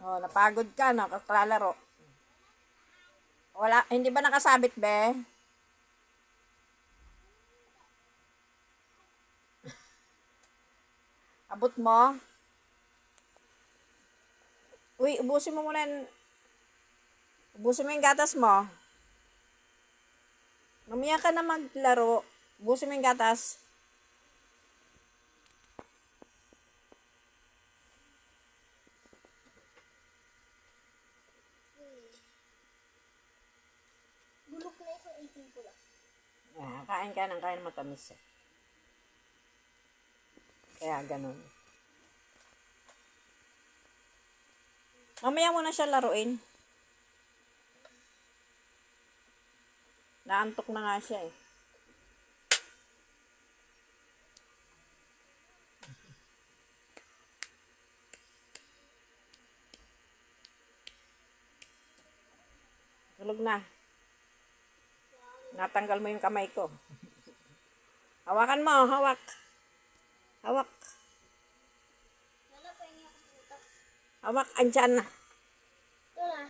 Oh, napagod ka, no? Kaklalaro. Wala, hindi ba nakasabit, be? Abot mo? Uy, ubusin mo yung gatas mo. Mamaya ka na maglaro. Ubusin mo yung gatas. Bulok na isang ipin ko lang. Kain ka ng kain matamis eh. Kaya ganun. Mamaya mo na siya laruin. Naantok na nga siya eh. Tulog na. Natanggal mo yung kamay ko. Hawakan mo, hawak. Hawak. Wala pa yung ako putas. Hawak, andyan na.